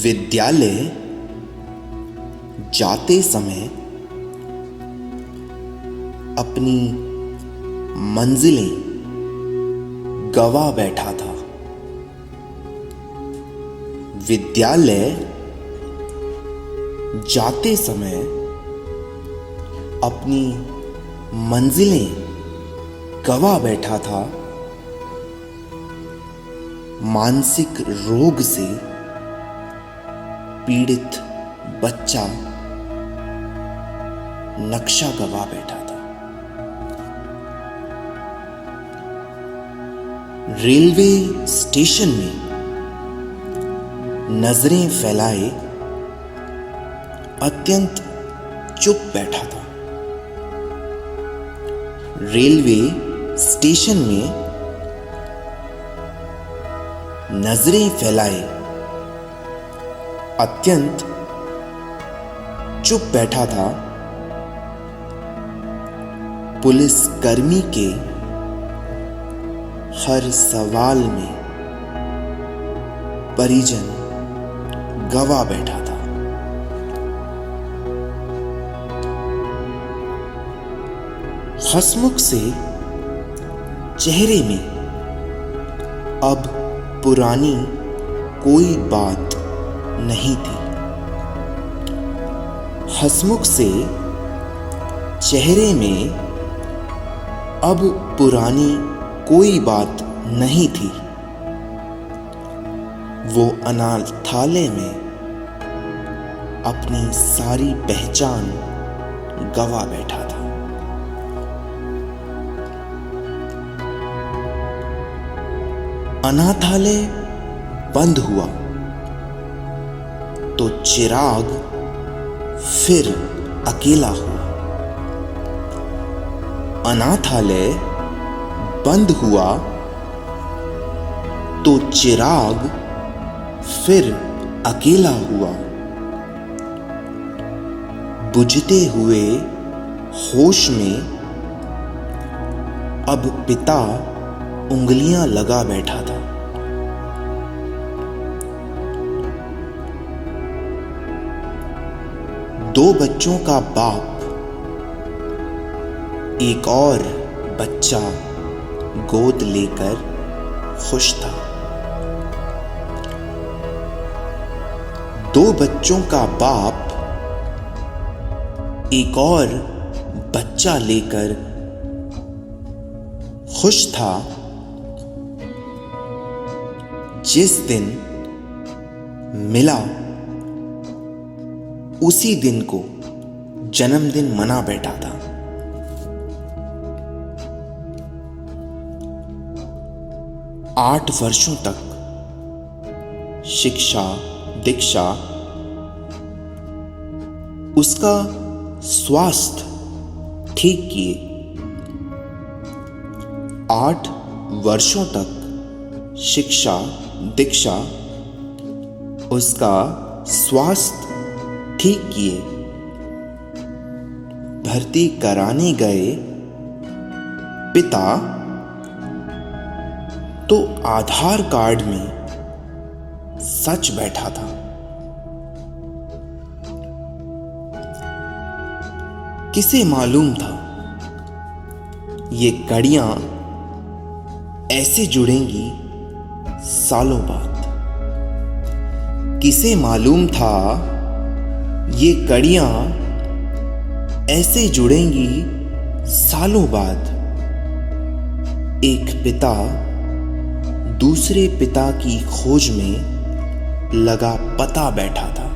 विद्यालय जाते समय अपनी मंजिलें गवा बैठा था। विद्यालय जाते समय अपनी मंजिलें गवा बैठा था। मानसिक रोग से पीड़ित बच्चा नक्शा गवा बैठा था। रेलवे स्टेशन में नजरें फैलाए अत्यंत चुप बैठा था। रेलवे स्टेशन में नजरें फैलाए अत्यंत चुप बैठा था। पुलिस कर्मी के हर सवाल में परिजन गवा बैठा था। हंसमुख से चेहरे में अब पुरानी कोई बात नहीं थी। हंसमुख से चेहरे में अब पुरानी कोई बात नहीं थी। वो अनाथालय में अपनी सारी पहचान गवा बैठा था। अनाथालय बंद हुआ तो चिराग फिर अकेला हुआ। अनाथालय बंद हुआ तो चिराग फिर अकेला हुआ। बुझते हुए होश में अब पिता उंगलियां लगा बैठा था। दो बच्चों का बाप एक और बच्चा गोद लेकर खुश था। दो बच्चों का बाप एक और बच्चा लेकर खुश था। जिस दिन मिला उसी दिन को जन्मदिन मना बैठा था। आठ वर्षों तक शिक्षा दीक्षा उसका स्वास्थ्य ठीक किए। 8 वर्षों तक शिक्षा दीक्षा उसका स्वास्थ्य ठीक किए। भर्ती कराने गए पिता तो आधार कार्ड में सच बैठा था। किसे मालूम था ये कड़ियां ऐसे जुड़ेंगी सालों बाद। किसे मालूम था ये कड़ियां ऐसे जुड़ेंगी सालों बाद। एक पिता दूसरे पिता की खोज में लगा पता बैठा था।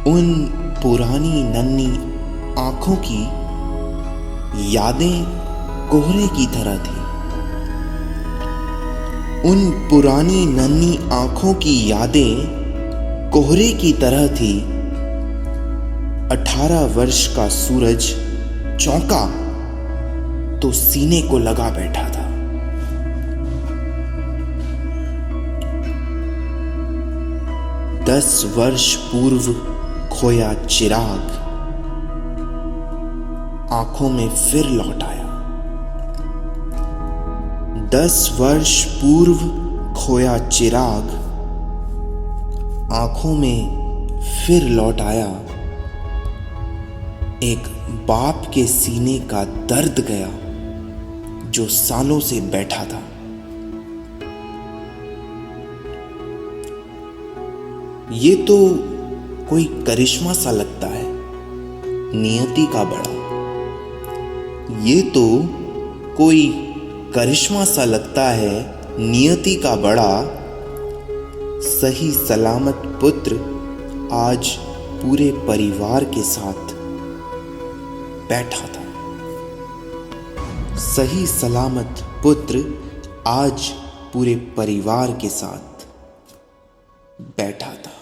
उन पुरानी नन्ही आंखों की यादें कोहरे की तरह थी। उन पुरानी नन्ही आंखों की यादें कोहरे की तरह थी। 18 वर्ष का सूरज चौंका तो सीने को लगा बैठा था। दस वर्ष पूर्व खोया चिराग आंखों में फिर लौट आया। 10 वर्ष पूर्व खोया चिराग आंखों में फिर लौट आया। एक बाप के सीने का दर्द गया जो सालों से बैठा था। ये तो कोई करिश्मा सा लगता है नियति का बड़ा। ये तो कोई करिश्मा सा लगता है नियति का बड़ा। सही सलामत पुत्र आज पूरे परिवार के साथ बैठा था। सही सलामत पुत्र आज पूरे परिवार के साथ बैठा था।